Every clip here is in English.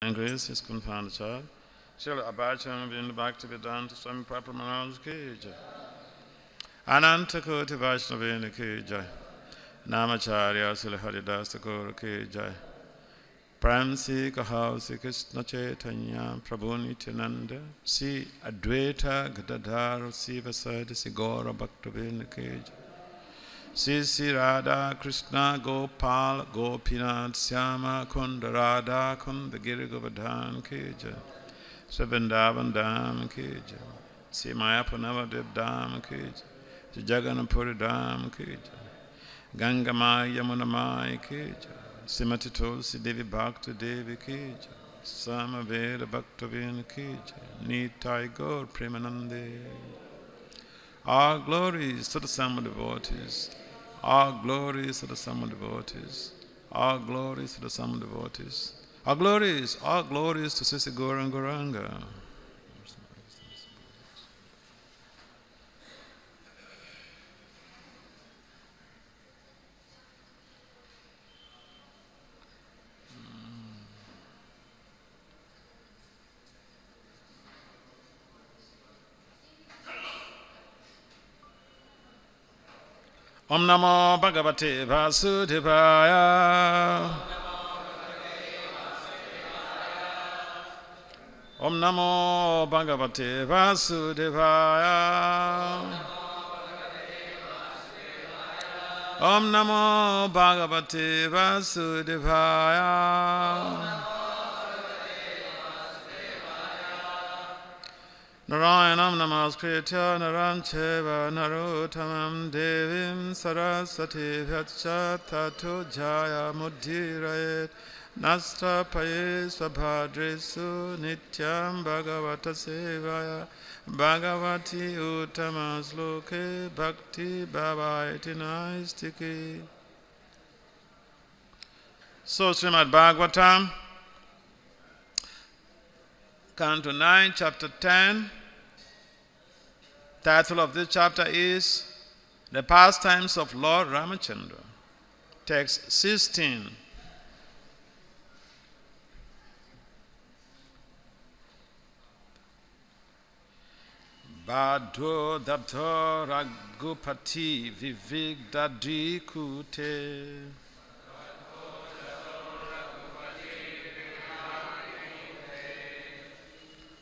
Grace is confounded child. Shall Abhachan in the Bhaktivedanta Swami Papa Maharaj ki jai. Ananta Koti Vaishnavini ki jai. Namacharya Sri Haridas Thakur ki jai. Prem Si Kahau Si Krishna Chaitanya Prabhu Nityananda Si Advaita Gadadhar Si Vasadi Si Gaura Bhaktivinoda ki jai. Si Radha Krishna Gopal Gopinath Syama Kunda Radha Kunda Giri Govardhan ki jai. Si Vrindavan Dham ki jai. Si Mayapur Navadvip Dham ki jai. Si Jagannathpuri Dham ki jai. Ganga Maya Yamuna Maya ki jai. Srimati Tulsi Devi Bhakti Devi ki jai. Samaveda Bhaktivinoda ki jai. Nitai Gaur Premanande. All glories to the Sama devotees. All glories to the Sama devotees. All glories to the Sama devotees. All glories to Sisi Gaura and Gauranga. Om Namo Bhagavate Vasudevaya. Om Namo Bhagavate Vasudevaya. Om Namo Bhagavate Vasudevaya. Narayanam namaskritya naram cheva narottamam devim saraswati vyaccha tato jaya mudhirayet nastapaye svabhadresu nityam bhagavata sevaya bhagavati uttamasloke bhakti bhavaiti naistiki. So Shrimad Bhagavatam, Canto 9, Chapter 10. Title of this chapter is The Pastimes of Lord Ramachandra. Text 16. Badho dabdho raghupati vivigdadrikute.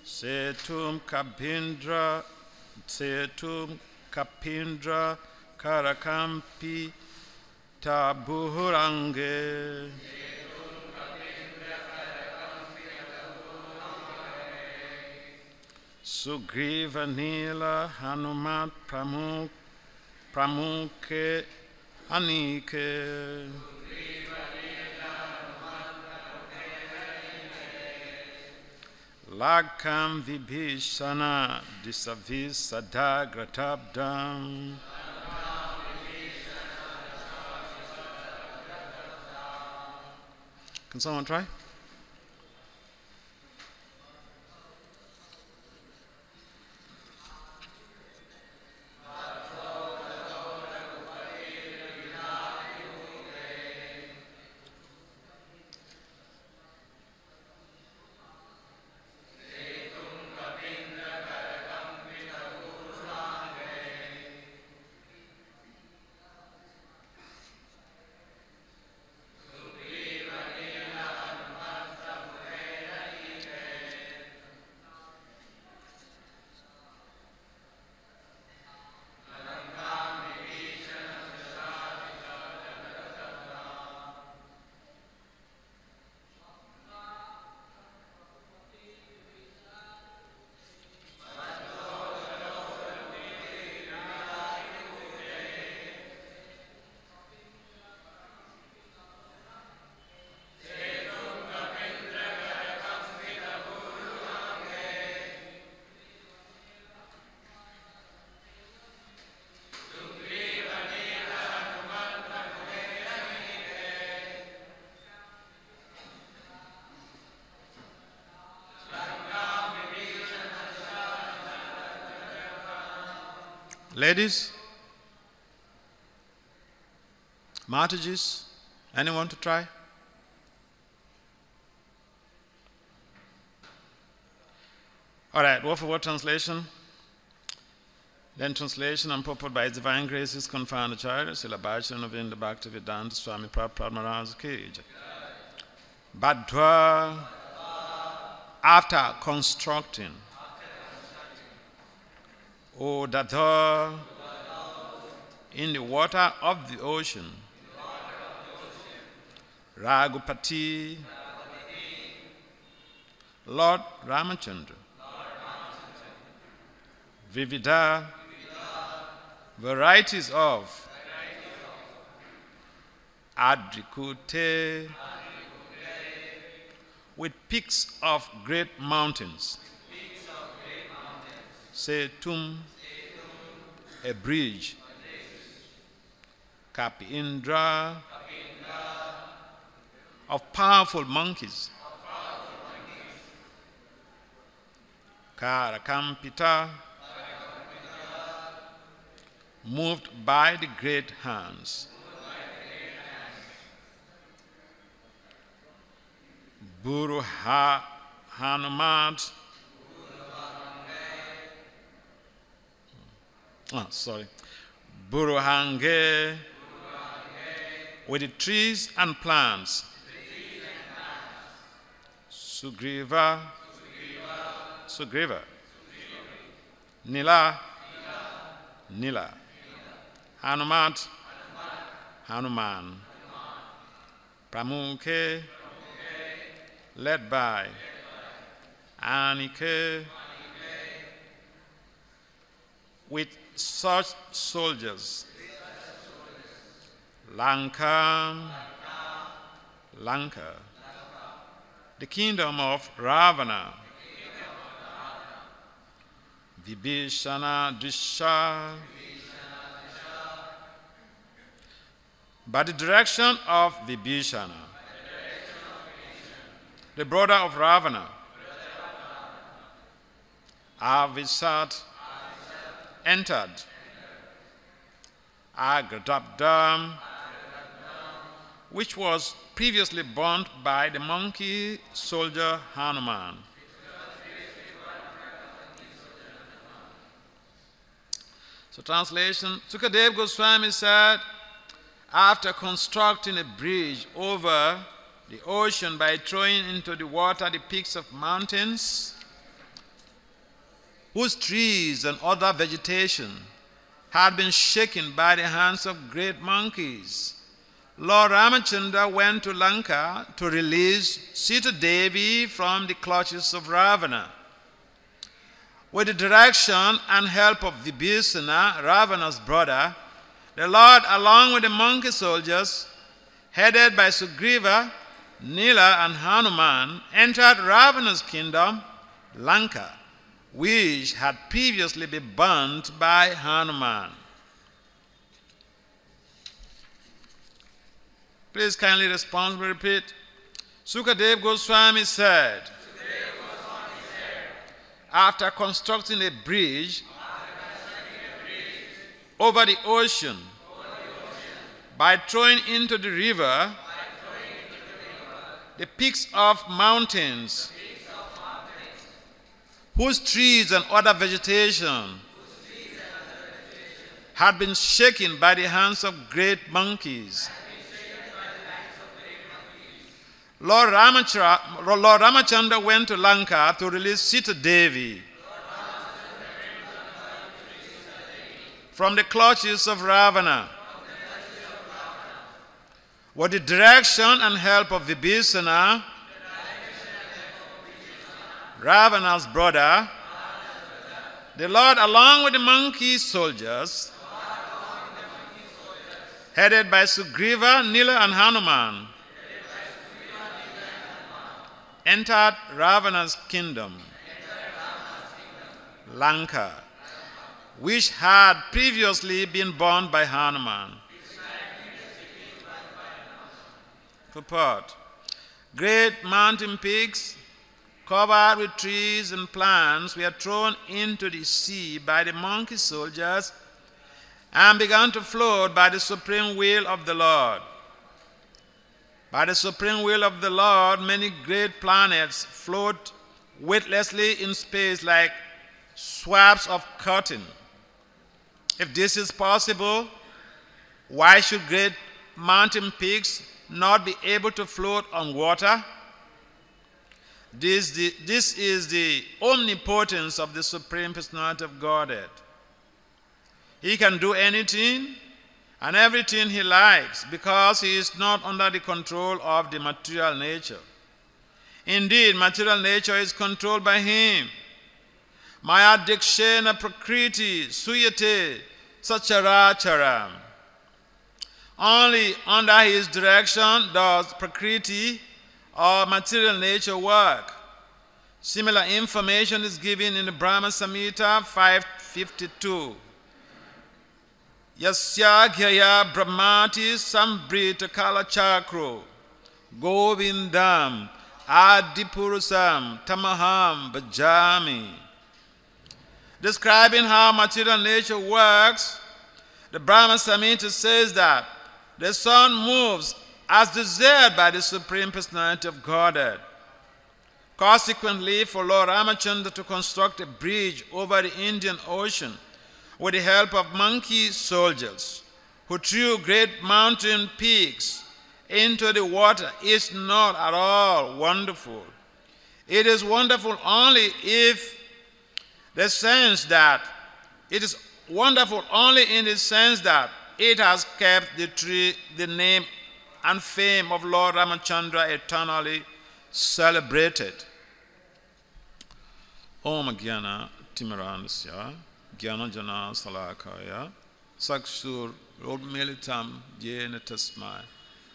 Setum kapindra karakampi tabuhurange. Sugriva nila hanumat pramukhe anike. Lakam vibhishana disavis sadagratabdam. Can someone try? Ladies, Matajis, anyone to try? All right, word for word translation. Then translation and purport by His Divine Grace is confined to Charity, Srila Bhagavatam Bhaktivedanta Swami Prabhupada Maharaj Ki Jai. Badhva, after constructing. O Dadha, in the water of the ocean. Raghupati, Lord Ramachandra. Vivida, varieties of. Adrikute, with peaks of great mountains. Setum, a bridge. Kapindra, of powerful monkeys. Karakampita, moved by the great hands. Buruha Hanumat, Buruhange, with the trees and plants. Sugriva, Nila, Hanumat, Hanuman, Pramukhe, led by, Anike, with such soldiers. Lanka, the kingdom of Ravana. Vibhishana Drisha, by the direction of Vibhishana, the brother of Ravana. Avisat, entered. Agradabdam, which was previously burnt by the monkey soldier Hanuman. So translation, Sukadeva Goswami said, after constructing a bridge over the ocean by throwing into the water the peaks of mountains, whose trees and other vegetation had been shaken by the hands of great monkeys, Lord Ramachandra went to Lanka to release Sita Devi from the clutches of Ravana. With the direction and help of Vibhishana, Ravana's brother, the Lord, along with the monkey soldiers, headed by Sugriva, Nila, and Hanuman, entered Ravana's kingdom, Lanka, which had previously been burnt by Hanuman. Please kindly responsibly repeat. Sukadeva Goswami said, after constructing a bridge over the ocean by throwing into the river the peaks of mountains, whose trees and other vegetation had been shaken by the hands of great monkeys, Lord Ramachandra went to Lanka to release Sita Devi from the clutches of Ravana. With the direction and help of Vibhishana, Ravana's brother, the Lord, along with the monkey soldiers, headed by Sugriva, Nila, and Hanuman, entered Ravana's kingdom, Lanka, which had previously been burned by Hanuman. Purport. Great mountain peaks covered with trees and plants were thrown into the sea by the monkey soldiers and began to float by the supreme will of the Lord. By the supreme will of the Lord, many great planets float weightlessly in space like swabs of cotton. If this is possible, why should great mountain peaks not be able to float on water? This is the omnipotence of the Supreme Personality of Godhead. He can do anything and everything he likes because he is not under the control of the material nature. Indeed, material nature is controlled by him. Maya dikshena prakriti suyate sacharacharam. Only under his direction does prakriti or material nature work. Similar information is given in the Brahma Samhita 552. Yasya gyaya brahmati sambrita kala chakro govindam adipurusam tamaham bhajami. Describing how material nature works, the Brahma Samhita says that the sun moves as desired by the Supreme Personality of Godhead. Consequently, for Lord Ramachandra to construct a bridge over the Indian Ocean with the help of monkey soldiers who threw great mountain peaks into the water is not at all wonderful. It is wonderful only if the sense that it is wonderful only in the sense that it has kept the name and fame of Lord Ramachandra eternally celebrated. Om Jnana Timirandasya Jnana Jana Salakaya Saksur Rodmilitam Jena Tasmai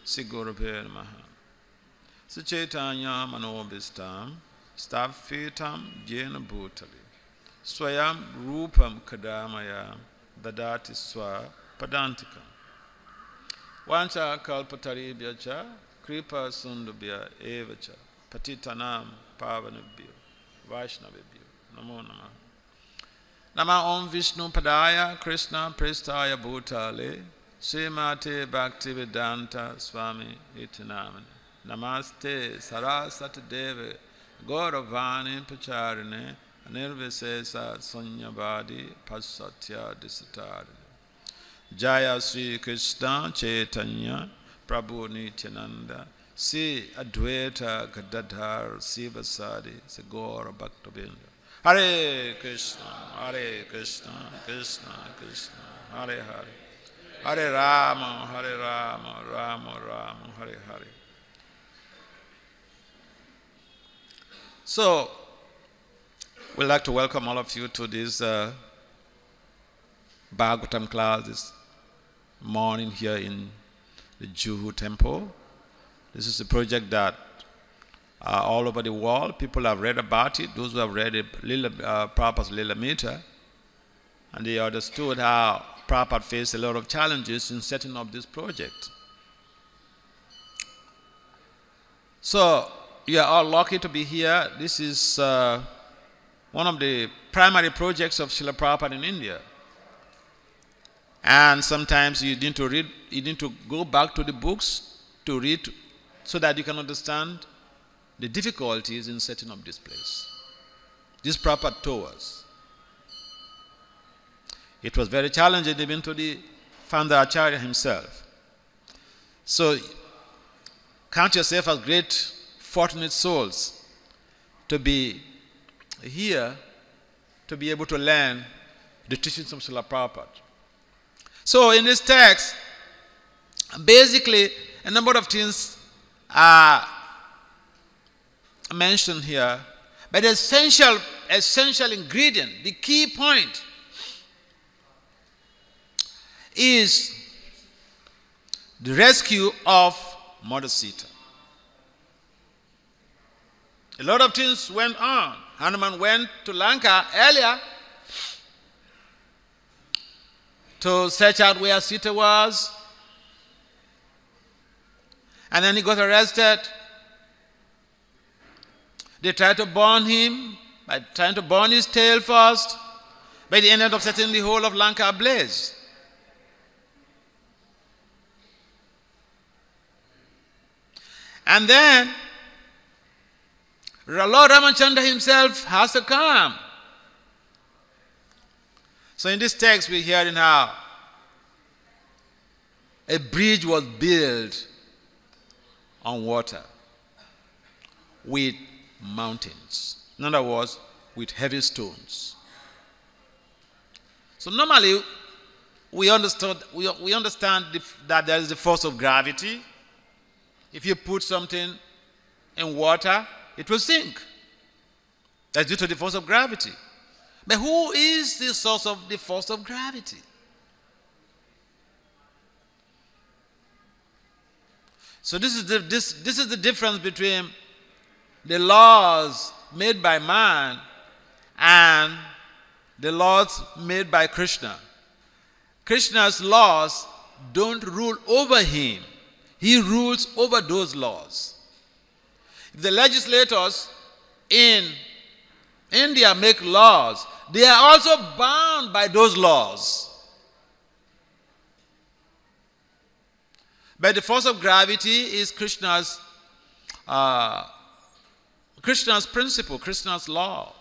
Sigurabhe Namaha Sachaitanya Manobistam Stafitam Jena Bhutali Swayam Rupam Kadamaya Dadati Swa Padantikam Vancha Kalpataribhyacha Kripa Sundubhya Evacha Patitanam Pavanabhya Vaishnavibhya Namo Namaha Nama Om Vishnu Padaya Krishna Prestaya Bhutale Srimate Bhaktivedanta Swami Itinamani Namaste Sarasati Deve Gauravani Pacharine Nirvisesa Sunyavadi Pasatya Disatari Jaya Sri Krishna Chaitanya Prabhu Nityananda Si Advaita Gadadhar Sivasadi Sagora Bhaktavinda Hare Krishna Krishna Krishna Hare Hare Hare Rama Rama Rama Hare Hare. So we'd like to welcome all of you to this Bhagavatam class this morning here in the Juhu temple. This is a project that all over the world people have read about it. Those who have read it, Prabhupada's Lilamrita, and they understood how Prabhupada faced a lot of challenges in setting up this project. So you are all lucky to be here. This is one of the primary projects of Srila Prabhupada in India. And sometimes you need to read, you need to go back to the books to read so that you can understand the difficulties in setting up this place. This Prabhupada told us. It was very challenging even to the founder Acharya himself. So count yourself as great fortunate souls to be here to be able to learn the teachings of Srila Prabhupada. So in this text, basically a number of things are mentioned here, but the essential ingredient, the key point, is the rescue of Mother Sita. A lot of things went on. Hanuman went to Lanka earlier to search out where Sita was, and then he got arrested. They tried to burn him by trying to burn his tail first, but they ended up setting the whole of Lanka ablaze. And then Lord Ramachandra himself has to come. So in this text we're hearing how a bridge was built on water with mountains. In other words, with heavy stones. So normally we understand that there is the force of gravity. If you put something in water, it will sink. That's due to the force of gravity. But who is the source of the force of gravity? So this is the difference between the laws made by man and the laws made by Krishna. Krishna's laws don't rule over him. He rules over those laws. If the legislators in India make laws, they are also bound by those laws. But the force of gravity is Krishna's principle, Krishna's law.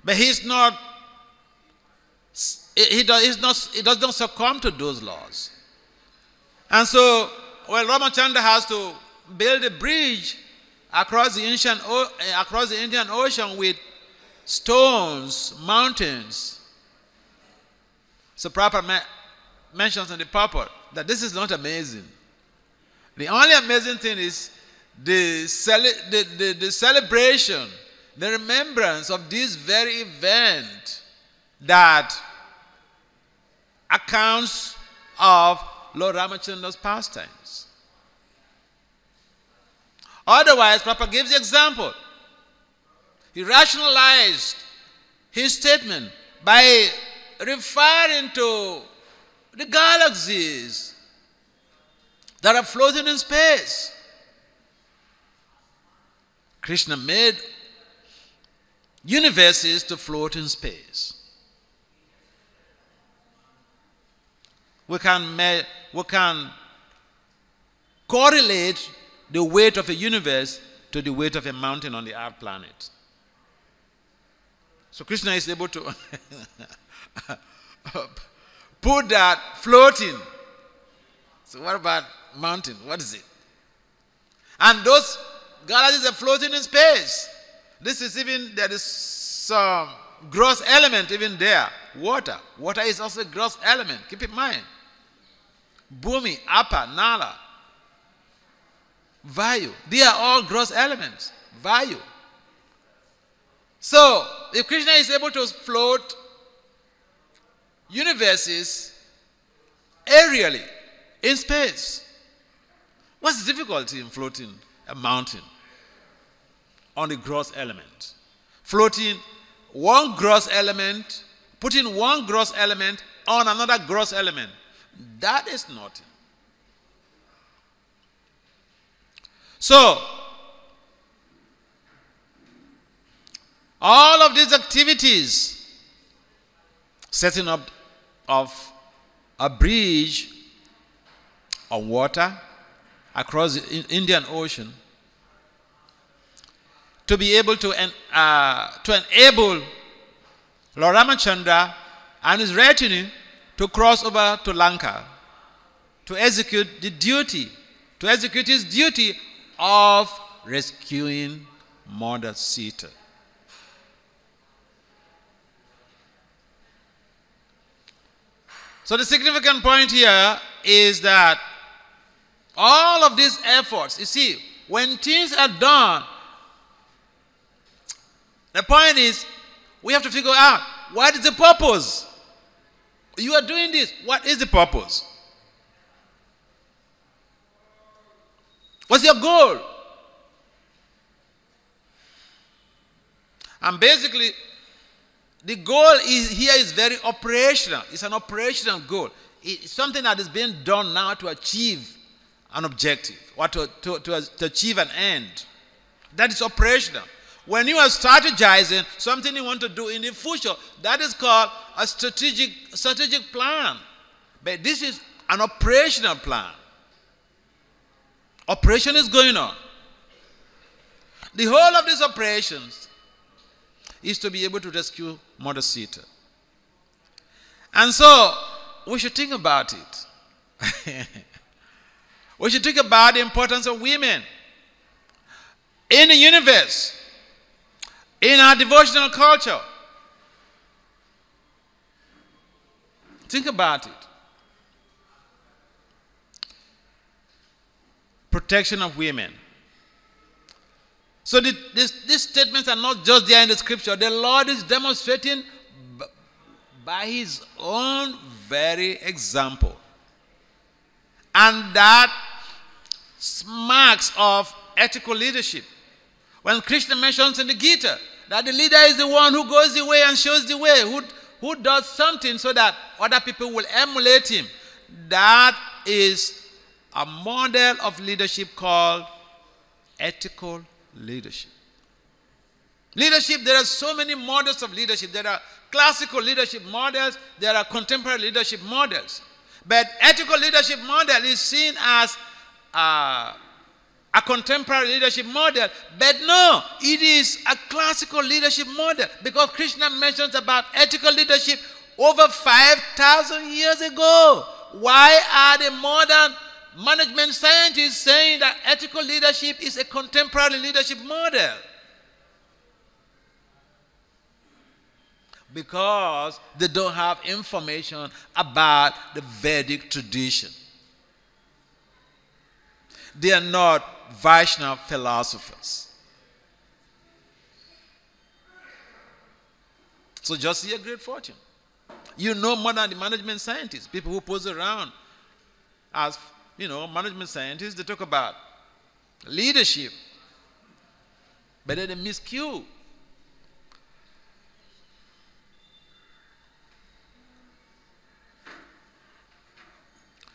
But he does not succumb to those laws. And so, Ramachandra has to build a bridge across the Indian Ocean with stones, mountains. So Prabhupada mentions in the purport that this is not amazing. The only amazing thing is the celebration, the remembrance of this very event that accounts of Lord Ramachandra's pastimes. Otherwise, Prabhupada gives the example. He rationalized his statement by referring to the galaxies that are floating in space. Krishna made universes to float in space. We can correlate the weight of a universe to the weight of a mountain on the earth planet. So Krishna is able to put that floating. So what about mountain? What is it? And those galaxies are floating in space. There is some gross element even there. Water. Water is also a gross element. Keep in mind. Bhumi, Apa, Nala, Vayu. They are all gross elements. Vayu. So, if Krishna is able to float universes aerially in space, what's the difficulty in floating a mountain on the gross element? Floating one gross element, putting one gross element on another gross element. That is nothing. So, all of these activities, setting up of a bridge on water across the Indian Ocean, to be able to enable Lord Ramachandra and his retinue to cross over to Lanka, to execute his duty of rescuing Mother Sita. So the significant point here is that all of these efforts, you see, when things are done, the point is we have to figure out what is the purpose. You are doing this. What is the purpose? What's your goal? And basically, the goal here is very operational. It's an operational goal. It's something that is being done now to achieve an objective or to achieve an end. That is operational. When you are strategizing something you want to do in the future, that is called a strategic plan. But this is an operational plan. Operation is going on. the whole of these operations is to be able to rescue Mother Sita. And so, we should think about it. We should think about the importance of women in the universe, in our devotional culture. Think about it. Protection of women. So these statements are not just there in the scripture. The Lord is demonstrating by his own very example. And that marks of ethical leadership. When Krishna mentions in the Gita that the leader is the one who goes the way and shows the way, who does something so that other people will emulate him. That is a model of leadership called ethical leadership. Leadership, there are so many models of leadership. There are classical leadership models, there are contemporary leadership models. But ethical leadership model is seen as a contemporary leadership model. But no, it is a classical leadership model, because Krishna mentions about ethical leadership over 5,000 years ago. Why are the modern management scientists saying that ethical leadership is a contemporary leadership model? Because they don't have information about the Vedic tradition. They are not Vaishnava philosophers. So just see a great fortune. You know more than the management scientists, people who pose around as, management scientists. They talk about leadership, but then they miscue.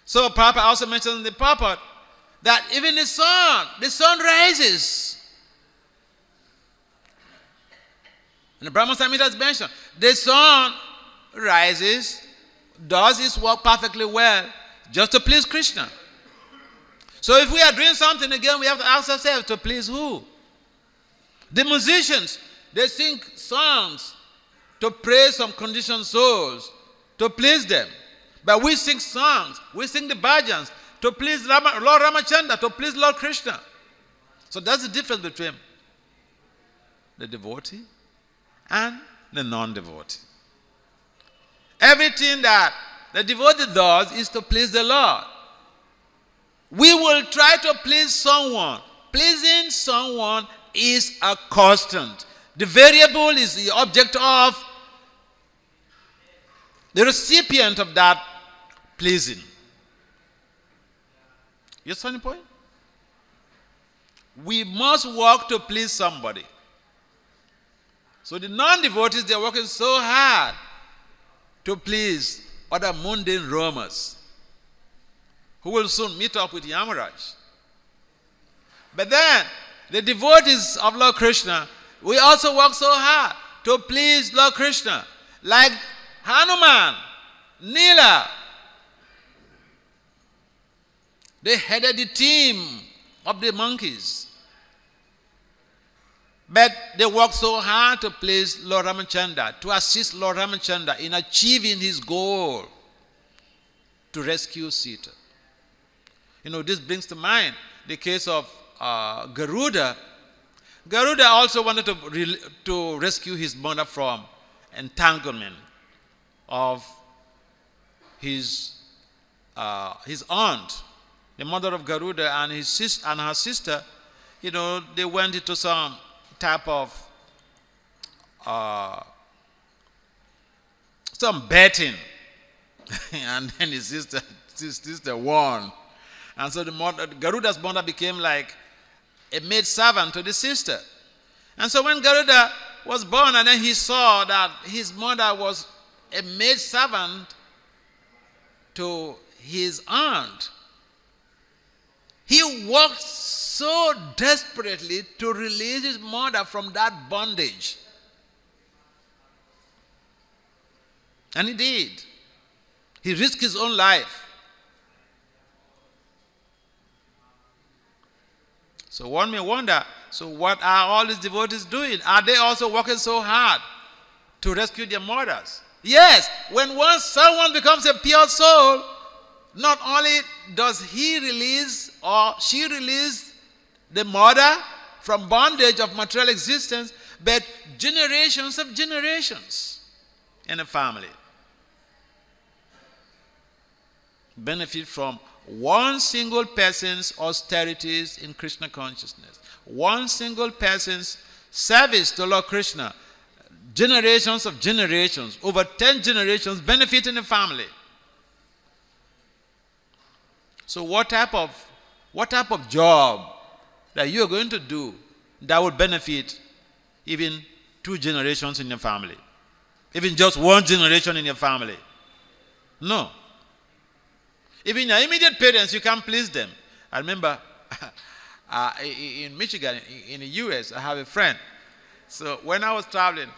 So Prabhupada also mentions in the purport that even the sun rises. And the Brahma Samhita has mentioned, the sun rises, does its work perfectly well, just to please Krishna. So if we are doing something again, we have to ask ourselves, to please who? The musicians, they sing songs to praise some conditioned souls, to please them. But we sing songs, we sing the bhajans to please Lord Ramachandra, to please Lord Krishna. So that's the difference between the devotee and the non-devotee. Everything that the devotee does is to please the Lord. We will try to please someone. Pleasing someone is a constant. The variable is the object of the recipient of that pleasing. You understand the point? We must work to please somebody. So the non-devotees, they are working so hard to please other mundane roamers who will soon meet up with Yamaraj. But then, the devotees of Lord Krishna, we also work so hard to please Lord Krishna. Like Hanuman, Nila, they headed the team of the monkeys. But they worked so hard to please Lord Ramachandra, to assist Lord Ramachandra in achieving his goal to rescue Sita. This brings to mind the case of Garuda. Garuda also wanted to rescue his mother from entanglement of his aunt. The mother of Garuda and her sister, they went into some type of some betting, and then his sister won, and so Garuda's mother became like a maid servant to the sister. And so when Garuda was born, and then he saw that his mother was a maid servant to his aunt, he worked so desperately to release his mother from that bondage. And he did. He risked his own life. So one may wonder, So what are all these devotees doing? Are they also working so hard to rescue their mothers? Yes, when once someone becomes a pure soul, not only does he release or she release the mother from bondage of material existence, but generations of generations in a family benefit from one single person's austerities in Krishna consciousness, one single person's service to Lord Krishna. Generations of generations, over 10 generations benefit in the family. So what type of job that you are going to do that would benefit even 2 generations in your family? Even just 1 generation in your family? No. Even your immediate parents, you can't please them. I remember in Michigan, in the US, I have a friend. So when I was traveling,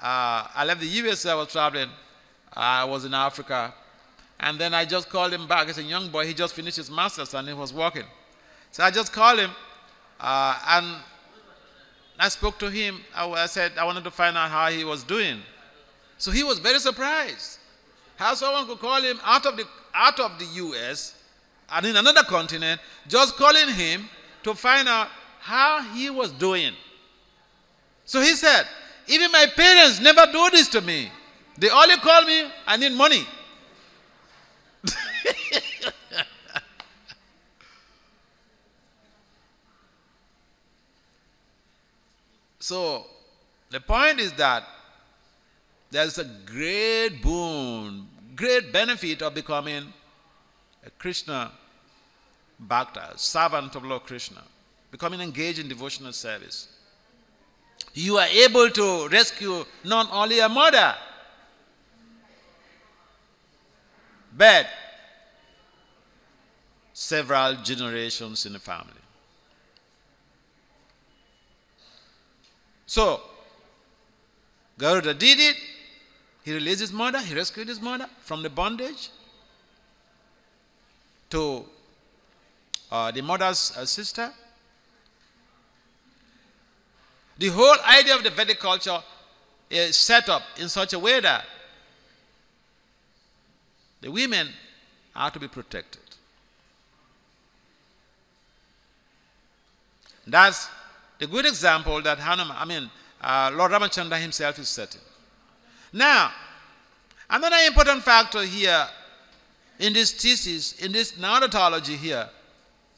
I left the US, I was traveling, I was in Africa, and then I just called him back. He's a young boy, he just finished his master's and he was working. So I just called him, and I spoke to him. I said I wanted to find out how he was doing. So he was very surprised how someone could call him out of the US and in another continent, just calling him to find out how he was doing. So he said, even my parents never do this to me. They only call me, I need money. So the point is that there's a great boon, great benefit of becoming a Krishna Bhakta, servant of Lord Krishna, becoming engaged in devotional service. You are able to rescue not only a mother, but several generations in the family. So, Garuda did it. He released his mother, he rescued his mother from the bondage to the mother's sister. The whole idea of the Vedic culture is set up in such a way that the women are to be protected. That's the good example that Lord Ramachandra himself is setting. Now, another important factor here in this thesis, in this Nondevotee here,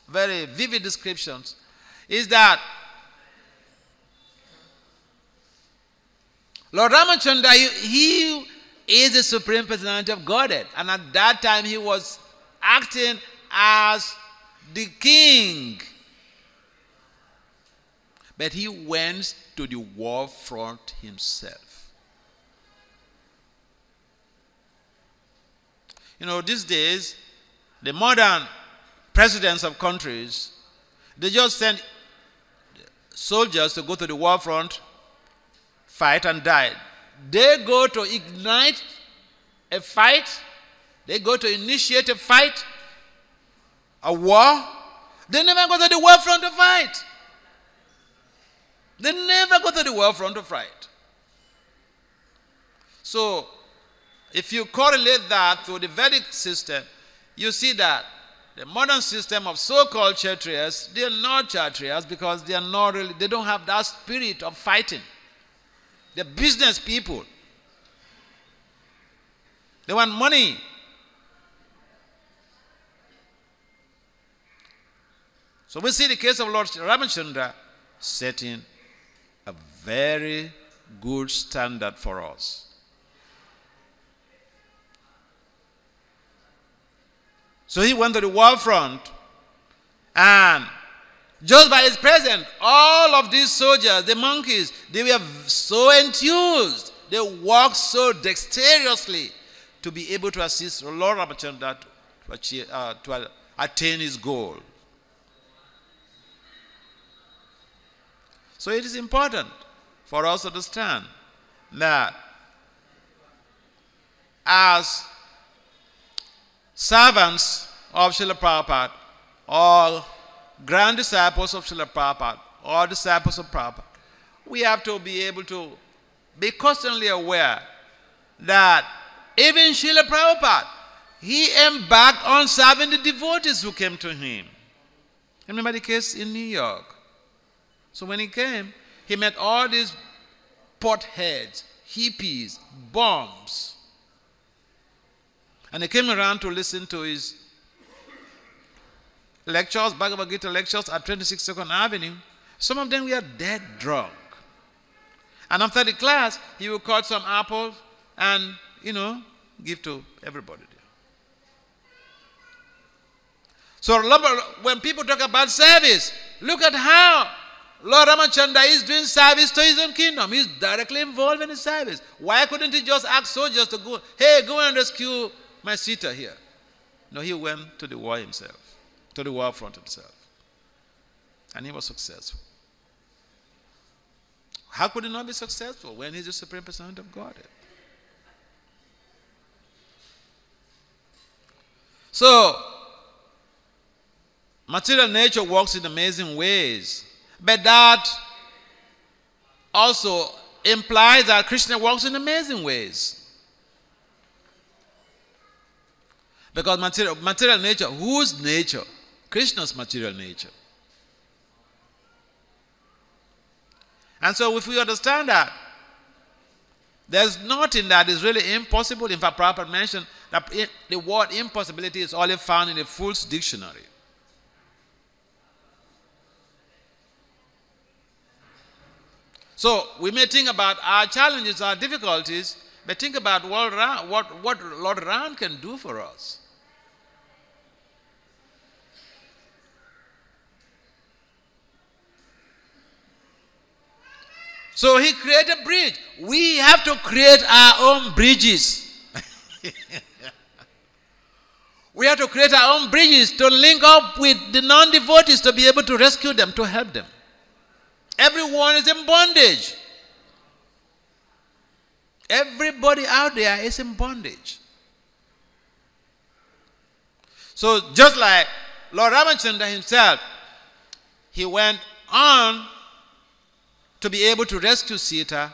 very vivid descriptions, is that Lord Ramachandra, he is the Supreme Personality of Godhead. And at that time, he was acting as the king. But he went to the war front himself. You know, these days, the modern presidents of countries, they just send soldiers to go to the war front, fight and die. They go to ignite a fight. They go to initiate a fight, a war. They never go to the war front to fight. They never go to the war front to fight. So, if you correlate that to the Vedic system, you see that the modern system of so-called Kshatriyas, they are not Kshatriyas because they are not really, they don't have that spirit of fighting. They're business people. They want money. So we see the case of Lord Ramachandra setting a very good standard for us. So he went to the war front, and just by his presence, all of these soldiers, the monkeys, they were so enthused. They worked so dexterously to be able to assist Lord Ramachandra to attain his goal. So it is important for us to understand that as servants of Srila Prabhupada or grand disciples of Srila Prabhupada or disciples of Prabhupada, we have to be able to be constantly aware that even Srila Prabhupada, he embarked on serving the devotees who came to him. Remember the case in New York? So when he came, he met all these potheads, hippies, bums. And they came around to listen to his lectures, Bhagavad Gita lectures at 26 2nd Avenue. Some of them were dead drunk. And after the class, he would cut some apples and, give to everybody there. So when people talk about service, look at how Lord Ramachandra is doing service to his own kingdom. He's directly involved in the service. Why couldn't he just ask soldiers to go, hey, go and rescue my Sita here? No, he went to the war himself, to the war front himself. And he was successful. How could he not be successful when he's the Supreme Personality of Godhead? So, material nature works in amazing ways. But that also implies that Krishna works in amazing ways. Because material nature, whose nature? Krishna's material nature. And so if we understand that, there's nothing that is really impossible. In fact, Prabhupada mentioned that the word impossibility is only found in the Fool's Dictionary. So we may think about our challenges, our difficulties, but think about what Lord Ram can do for us. So he created a bridge. We have to create our own bridges. We have to create our own bridges to link up with the non-devotees to be able to rescue them, to help them. Everyone is in bondage. Everybody out there is in bondage. So just like Lord Ramachandra himself, he went on to be able to rescue Sita.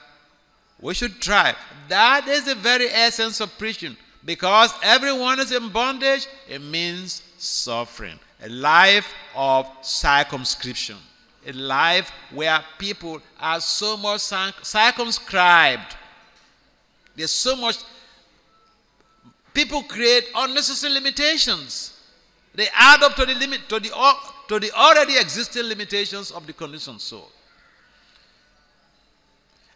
We should try. That is the very essence of preaching. Because everyone is in bondage, it means suffering. A life of circumscription. A life where people are so much circumscribed. There's so much. People create unnecessary limitations. They add up to the limit, to the already existing limitations of the conditioned soul.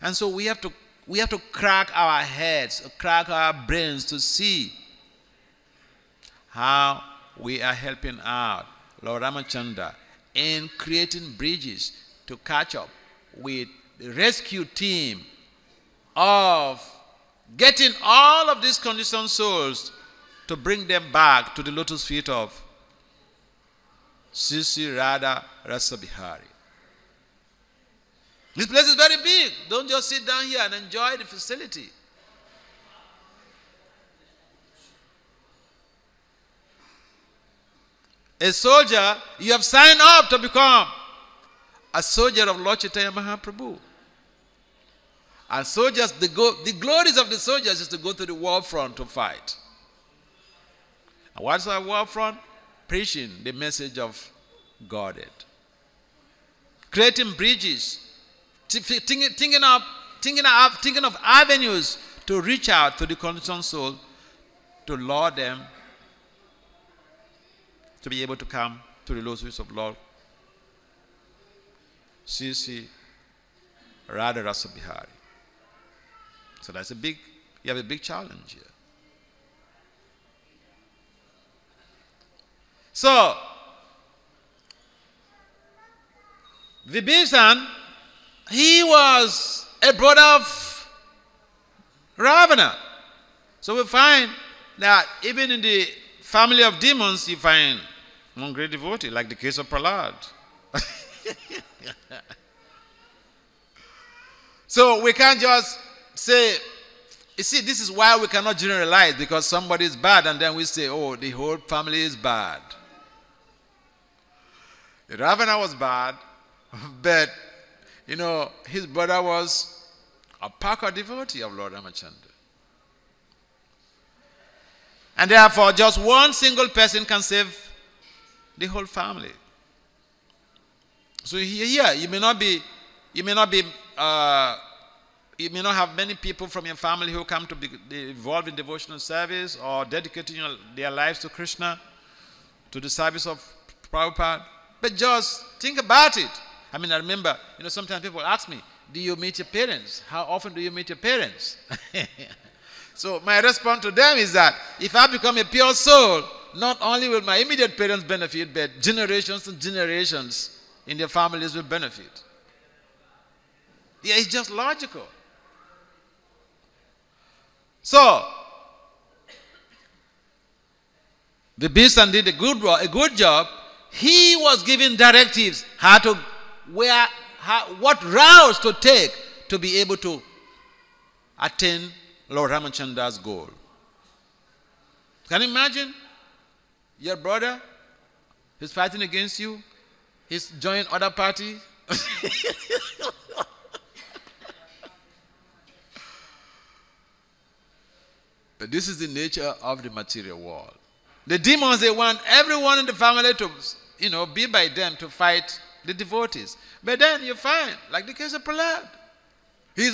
And so we have to crack our heads, crack our brains to see how we are helping out Lord Ramachandra in creating bridges to catch up with the rescue team of getting all of these conditioned souls to bring them back to the lotus feet of Sri Radha Rasabihari. This place is very big. Don't just sit down here and enjoy the facility. A soldier, you have signed up to become a soldier of Lord Chaitanya Mahaprabhu. And soldiers, the glories of the soldiers is to go to the war front to fight. And what's our war front? Preaching the message of Godhead. Creating bridges. Thinking of avenues to reach out to the conditioned soul, to lure them to be able to come to the lotus of Lord Sri Radha Rasabihari. So that's you have a big challenge here. So Vibhishan, he was a brother of Ravana. So we find that even in the family of demons, you find one great devotee, like the case of Prahlad. So we can't just say, you see, this is why we cannot generalize, because somebody is bad and then we say, oh, the whole family is bad. Ravana was bad. But, his brother was a Parker devotee of Lord Ramachandra. And therefore, just one single person can save the whole family. So here, you may not have many people from your family who come to be involved in devotional service or dedicating their lives to Krishna, to the service of Prabhupada. But just think about it. I remember, sometimes people ask me, do you meet your parents? How often do you meet your parents? So my response to them is that if I become a pure soul, not only will my immediate parents benefit, but generations and generations in their families will benefit. Yeah, it's just logical. So, the Bhisan did a good job. He was giving directives what routes to take to be able to attain Lord Ramachandra's goal. Can you imagine? Your brother is fighting against you. He's joined other party. But this is the nature of the material world. The demons, they want everyone in the family to, be by them to fight the devotees. But then you find, like the case of Prahlad, he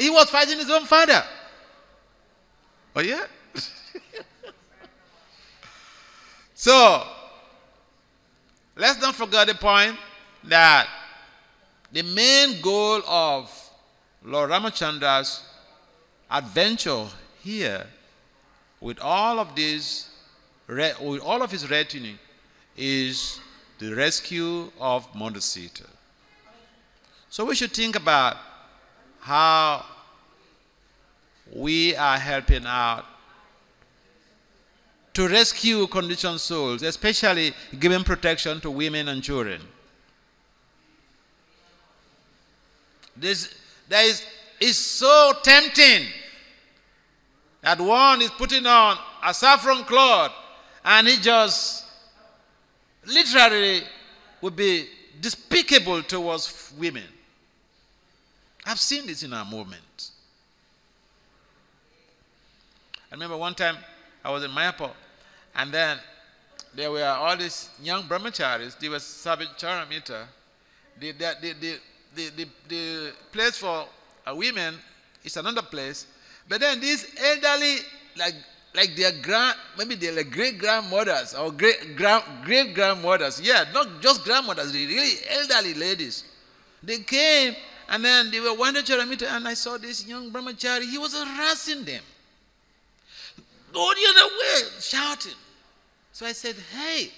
was fighting his own father. Oh yeah? So, let's not forget the point that the main goal of Lord Ramachandra's adventure here with all of his retinue is the rescue of Mother Sita. So we should think about how we are helping out to rescue conditioned souls, especially giving protection to women and children. It's so tempting that one is putting on a saffron cloth and he just literally would be despicable towards women. I've seen this in our movement. I remember one time I was in Mayapur, and then there were all these young brahmacharis. They were serving charamita. The place for women is another place. But then these elderly, like their maybe they're like great grandmothers or great grandmothers. Yeah, not just grandmothers, the really elderly ladies. They came and then they were wandering charamita, and I saw this young brahmachari. He was harassing them. Go the other way, shouting. So I said, hey,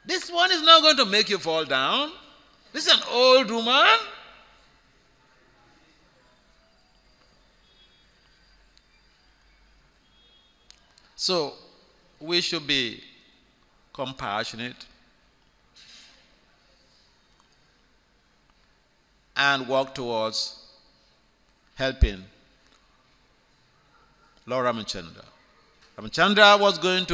this one is not going to make you fall down. This is an old woman. So we should be compassionate and work towards helping Lord Ramachandra. Ramachandra was going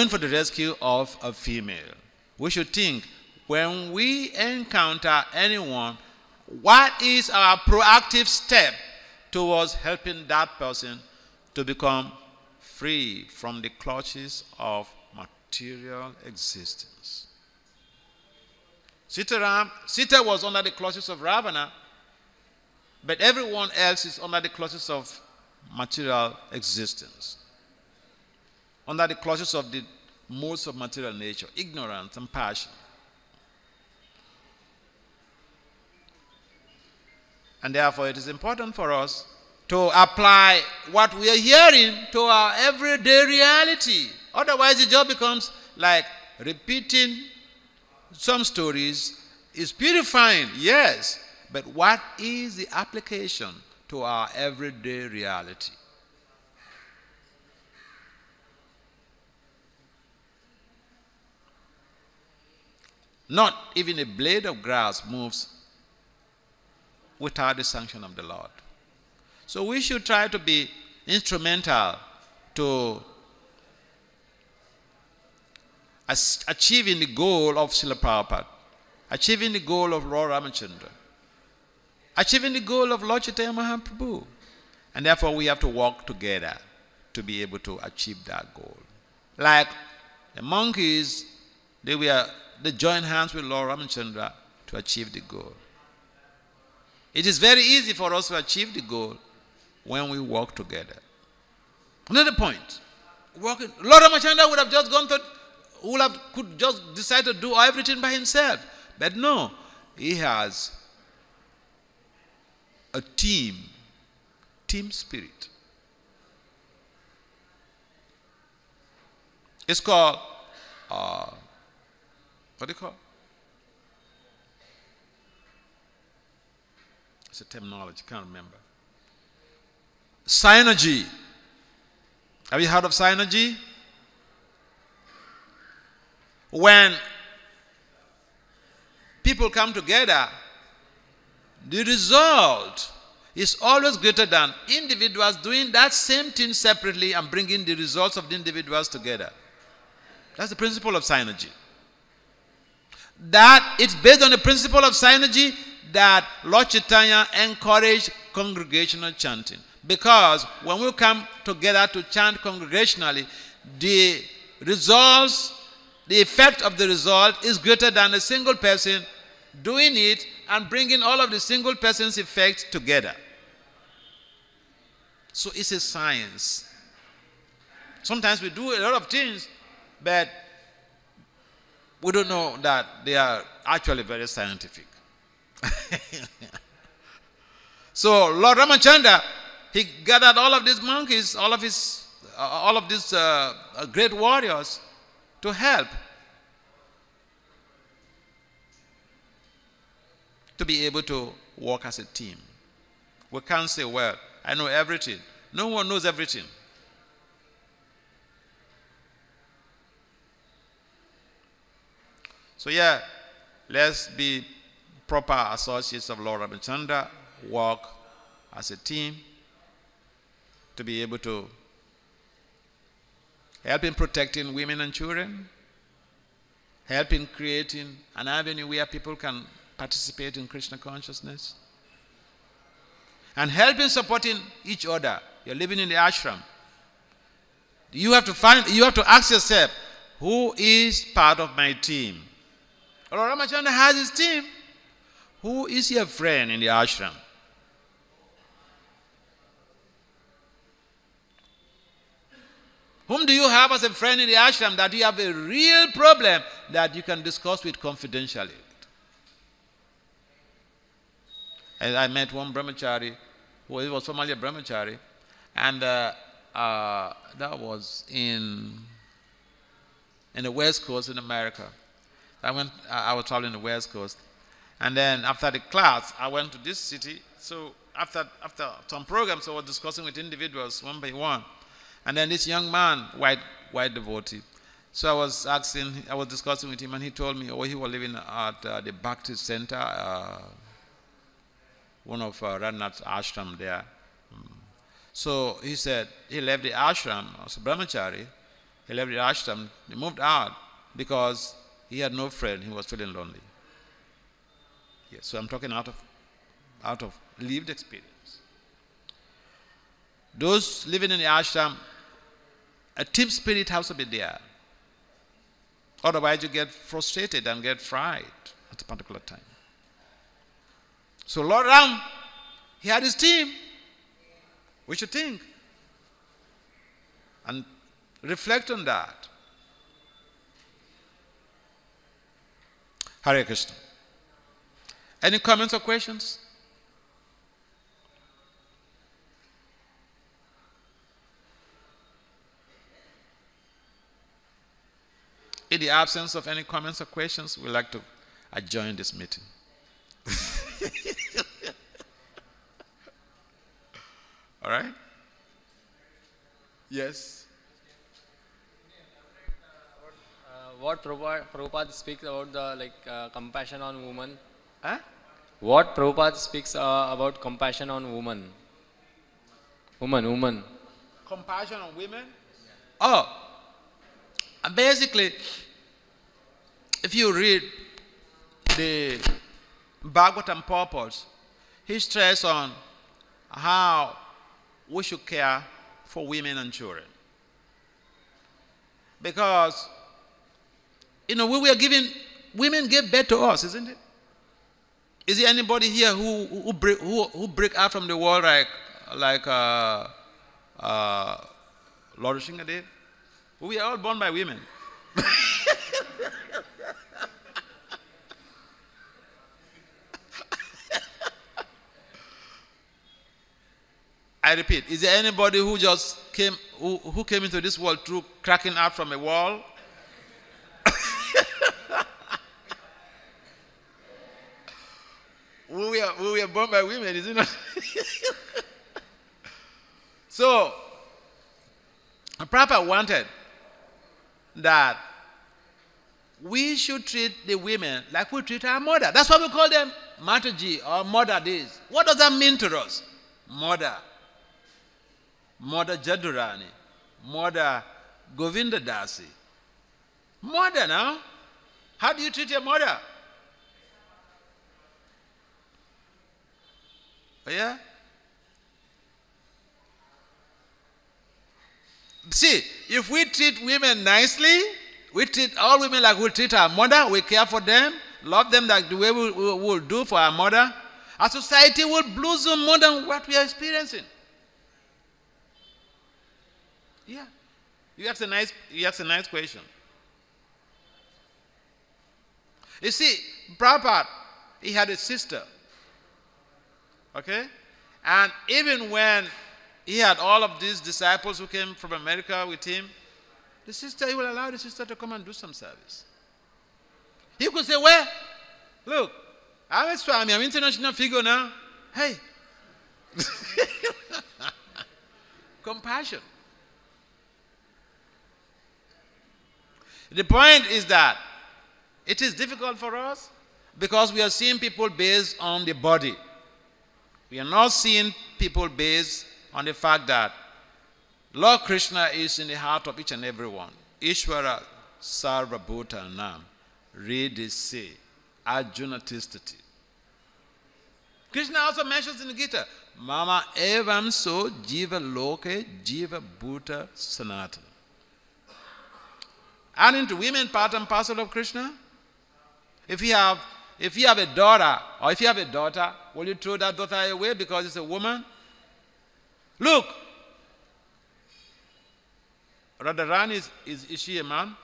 for the rescue of a female. We should think, when we encounter anyone, what is our proactive step towards helping that person to become free from the clutches of material existence? Sita was under the clutches of Ravana, but everyone else is under the clutches of material existence, under the clutches of the modes of material nature, ignorance and passion. And therefore it is important for us to apply what we are hearing to our everyday reality. Otherwise it just becomes like repeating some stories. Is purifying, yes, but what is the application to our everyday reality? Not even a blade of grass moves without the sanction of the Lord. So we should try to be instrumental to achieving the goal of Srila Prabhupada, achieving the goal of Lord Ramachandra, achieving the goal of Lord Chaitanya Mahaprabhu. And therefore we have to work together to be able to achieve that goal. Like the monkeys, they joined hands with Lord Ramachandra to achieve the goal. It is very easy for us to achieve the goal when we work together. Another point, Lord Ramachandra would have just could just decide to do everything by himself. But no, he has a team spirit. It's called, what do you call it? It's a terminology, can't remember. Synergy. Have you heard of synergy? When people come together, the result is always greater than individuals doing that same thing separately and bringing the results of the individuals together. That's the principle of synergy. That it's based on the principle of synergy that Lord Chaitanya encouraged congregational chanting. Because when we come together to chant congregationally, the results, the effect of the result is greater than a single person doing it and bringing all of the single person's effects together. So it's a science. Sometimes we do a lot of things, but we don't know that they are actually very scientific. So Lord Ramachandra, he gathered all of these monkeys, all of these great warriors to help, to be able to work as a team. We can't say, well, I know everything. No one knows everything. So yeah, let's be proper associates of Lord Ramachandra, work as a team to be able to help in protecting women and children, help in creating an avenue where people can participate in Krishna consciousness, and help in supporting each other. You're living in the ashram. You have to ask yourself, who is part of my team? Lord Ramachandra has his team. Who is your friend in the ashram? Whom do you have as a friend in the ashram that you have a real problem that you can discuss with confidentially? And I met one brahmachari, who was formerly a brahmachari, and that was in the West Coast in America. I was traveling the West Coast, and then after the class, I went to this city. So after some programs, I was discussing with individuals one by one, and then this young man, white devotee. So I was discussing with him, and he told me, he was living at the Bhakti Center, one of Radhanath's ashram there. So he said he left the ashram as a brahmachari. He left the ashram. He moved out because he had no friend. He was feeling lonely. Yes, so I'm talking out of lived experience. Those living in the ashram, a team spirit has to be there. Otherwise, you get frustrated and get fried at a particular time. So Lord Ram, he had his team. We should think and reflect on that. Hare Krishna. Any comments or questions? In the absence of any comments or questions, we'd like to adjourn this meeting. All right? Yes? What Prabhupada speaks about the compassion on women? Huh? What Prabhupada speaks about compassion on women? Woman. Compassion on women? Oh, basically, if you read the Bhagavatam purpose, he stressed on how we should care for women and children. Because, we were giving, women gave birth to us, isn't it? Is there anybody here who break out from the world like Lord Shinga did? We are all born by women. I repeat, is there anybody who just came, who came into this world through cracking out from a wall? We were born by women, is it not? So, Prabhupada wanted that we should treat the women like we treat our mother. That's why we call them Mataji or Mother Days. What does that mean to us? Mother. Mother Jadurani. Mother Govinda Dasi. Mother now. How do you treat your mother? Oh, yeah? See, if we treat women nicely, we treat all women like we treat our mother, we care for them, love them like the way we will do for our mother, our society will blossom more than what we are experiencing. Yeah. You ask a nice question. You see, Prabhupada, he had a sister. Okay? And even when he had all of these disciples who came from America with him, he will allow the sister to come and do some service. He could say, well, look, I'm a Swami, I'm an international figure now. Hey. Compassion. The point is that it is difficult for us because we are seeing people based on the body. We are not seeing people based on the fact that Lord Krishna is in the heart of each and every one. Ishvara Sarva Bhutanam Redise Arjuna Tistati. Krishna also mentions in the Gita, Mama evam so jiva loke jiva bhuta sanatana. Aren't women part and parcel of Krishna? If you have a daughter, or if you have a daughter, will you throw that daughter away because it's a woman? Look, Radharani, is she a man?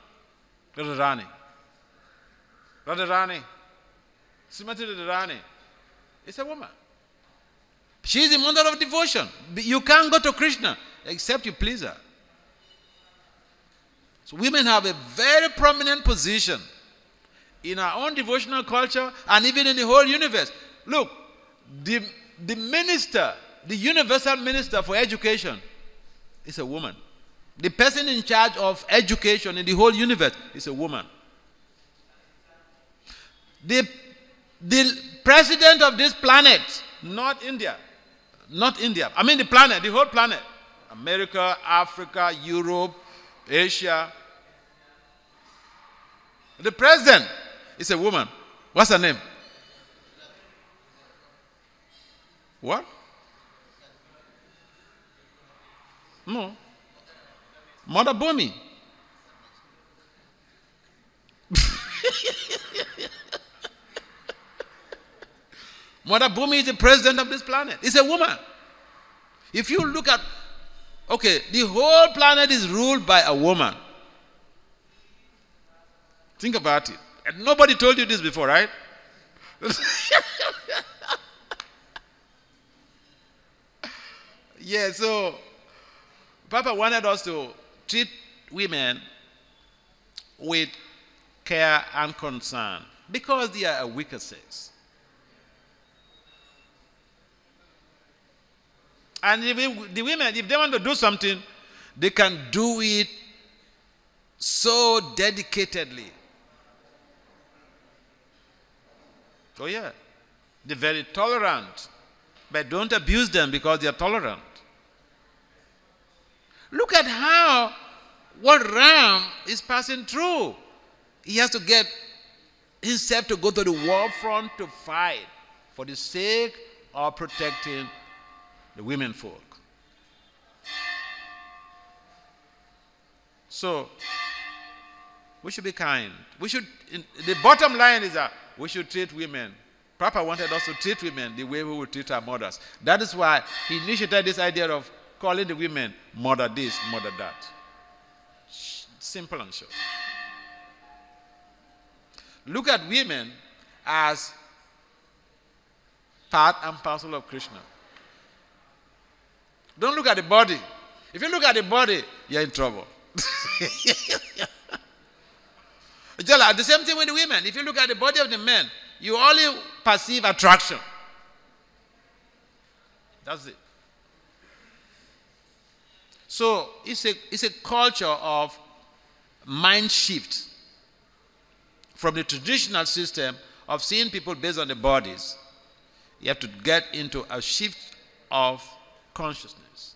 Radharani. Radharani. Srimati Radharani. It's a woman. She is the mother of devotion. You can't go to Krishna except you please her. So women have a very prominent position in our own devotional culture and even in the whole universe. Look, the minister, the universal minister for education is a woman. The person in charge of education in the whole universe is a woman. The president of this planet, not India, I mean the planet, the whole planet, America, Africa, Europe, Asia. The president is a woman. What's her name? What? No. Mother Bhumi. Mother Bhumi is the president of this planet. It's a woman. If you look at, okay, the whole planet is ruled by a woman. Think about it. And nobody told you this before, right? Yeah, so Papa wanted us to treat women with care and concern because they are a weaker sex. And the women, if they want to do something, they can do it so dedicatedly. Oh yeah, they're very tolerant, but don't abuse them because they are tolerant. Look at what Ram is passing through. He has to get himself to go to the war front to fight for the sake of protecting the women folk. So, we should be kind. The bottom line is that we should treat women. Prabhupada wanted us to treat women the way we would treat our mothers. That is why he initiated this idea of calling the women mother this, mother that. Simple and short. Look at women as part and parcel of Krishna. Don't look at the body. If you look at the body, you're in trouble. The same thing with the women. If you look at the body of the men, you only perceive attraction. That's it. So it's a culture of mind shift from the traditional system of seeing people based on the bodies. You have to get into a shift of consciousness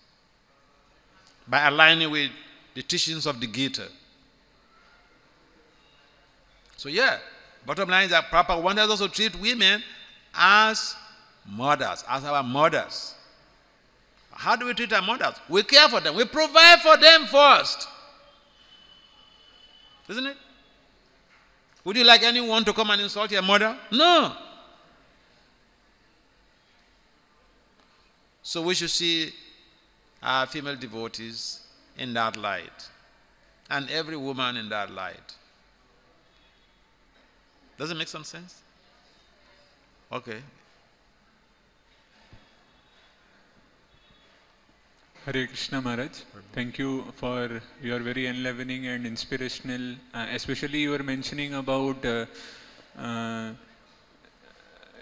by aligning with the teachings of the Gita. So yeah, bottom line is that Prabhupada wanted us to treat women as mothers, as our mothers. How do we treat our mothers? We care for them. We provide for them first. Isn't it? Would you like anyone to come and insult your mother? No. So we should see our female devotees in that light, and every woman in that light. Does it make some sense? Okay. Hare Krishna Maharaj, thank you for your very enlivening and inspirational, especially you were mentioning about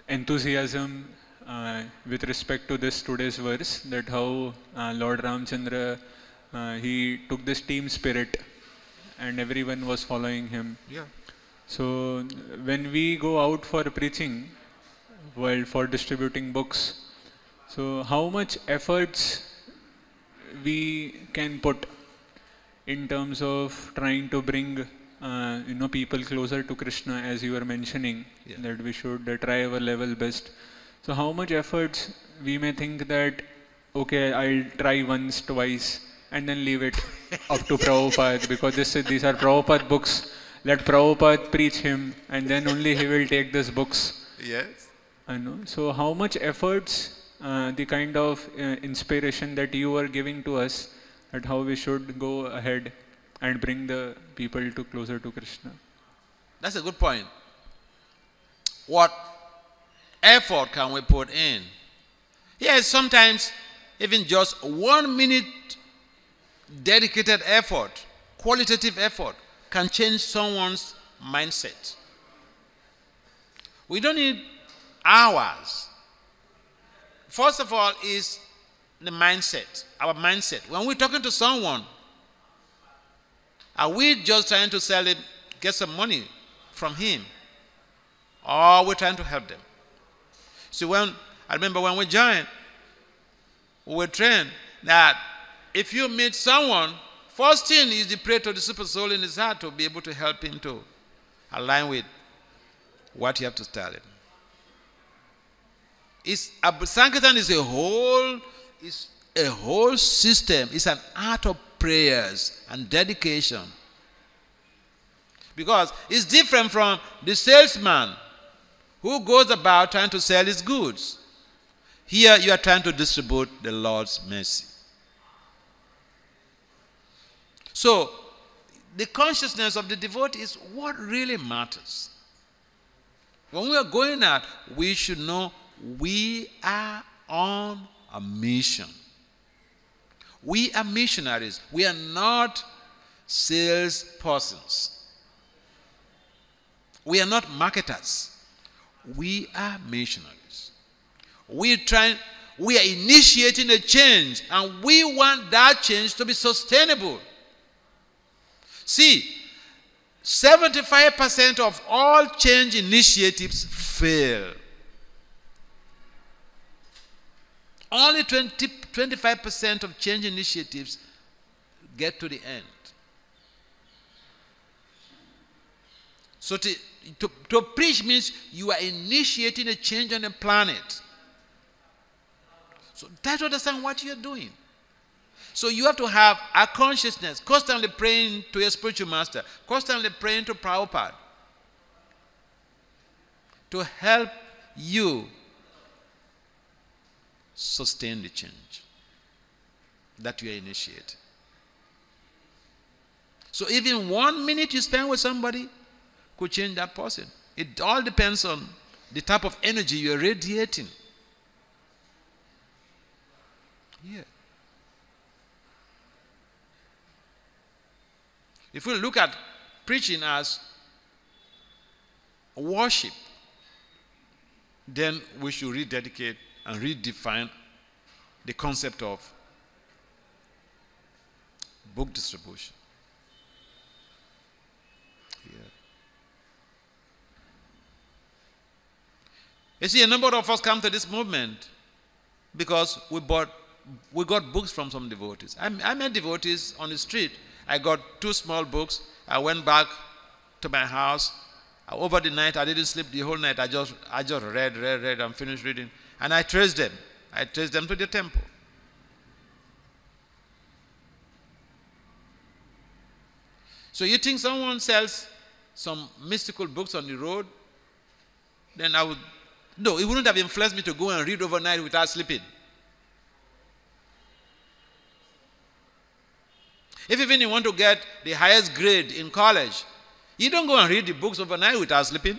enthusiasm with respect to this today's verse, that how Lord Ramchandra, he took this team spirit and everyone was following him. Yeah. So when we go out for preaching, well, for distributing books, so how much efforts we can put in terms of trying to bring people closer to Krishna, as you were mentioning, that we should try our level best. So how much efforts we may think that, okay, I'll try once, twice, and then leave it up to Prabhupada, because these are Prabhupada books. Let Prabhupada preach him, and then only he will take these books. Yes. I know. So how much efforts, the kind of inspiration that you are giving to us, at how we should go ahead and bring the people to closer to Krishna. That's a good point. What effort can we put in? Yes, sometimes even just 1 minute dedicated effort, qualitative effort, can change someone's mindset. We don't need hours. First of all is the mindset, our mindset. When we're talking to someone, are we just trying to sell him, get some money from him? Or we're trying to help them? So I remember when we joined, we were trained that if you meet someone, first thing is to pray to the super soul in his heart to be able to help him to align with what you have to tell him. Sankirtan is a whole system. It's an art of prayers and dedication. Because it's different from the salesman who goes about trying to sell his goods. Here you are trying to distribute the Lord's mercy. So, the consciousness of the devotee is what really matters. When we are going out, we should know we are on a mission. We are missionaries. We are not salespersons. We are not marketers. We are missionaries. We are initiating a change, and we want that change to be sustainable. See, 75% of all change initiatives fail. Only 25% of change initiatives get to the end. So to preach means you are initiating a change on the planet. So try to understand what you're doing. So you have to have a consciousness, constantly praying to your spiritual master, constantly praying to Prabhupada to help you sustain the change that you are initiating. So even 1 minute you spend with somebody could change that person. It all depends on the type of energy you're radiating. Yeah. If we look at preaching as worship, then we should rededicate and redefine the concept of book distribution. Yeah. You see, a number of us come to this movement because we got books from some devotees. I met devotees on the street. I got 2 small books. I went back to my house. Over the night, I didn't sleep the whole night. I just read and finished reading. And I traced them. I traced them to the temple. So you think someone sells some mystical books on the road? Then I would, no, it wouldn't have influenced me to go and read overnight without sleeping. If even you want to get the highest grade in college, you don't go and read the books overnight without sleeping.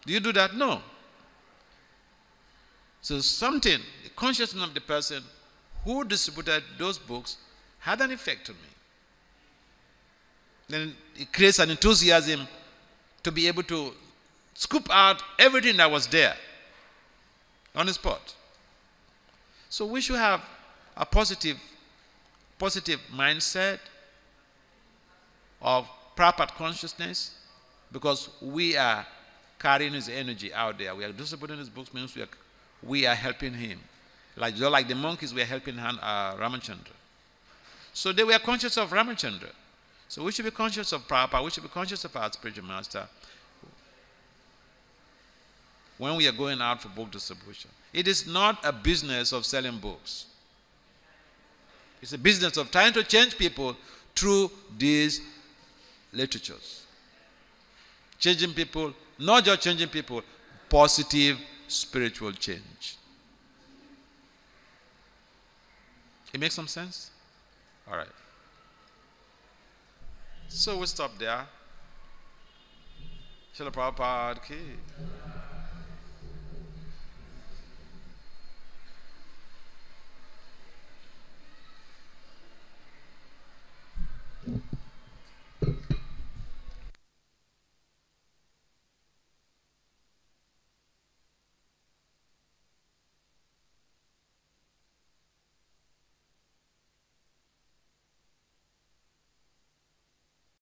Do you do that? No. So something, the consciousness of the person who distributed those books had an effect on me. Then it creates an enthusiasm to be able to scoop out everything that was there on the spot. So we should have a positive mindset of proper consciousness, because we are carrying his energy out there. We are distributing his books means we are helping him. Like the monkeys, we are helping Ramachandra. So they were conscious of Ramachandra. So we should be conscious of Prabhupada. We should be conscious of our spiritual master when we are going out for book distribution. It is not a business of selling books. It's a business of trying to change people through these literatures. Changing people, not just changing people, positive spiritual change. It makes some sense? All right. So we'll stop there. Srila Prabhupada ki.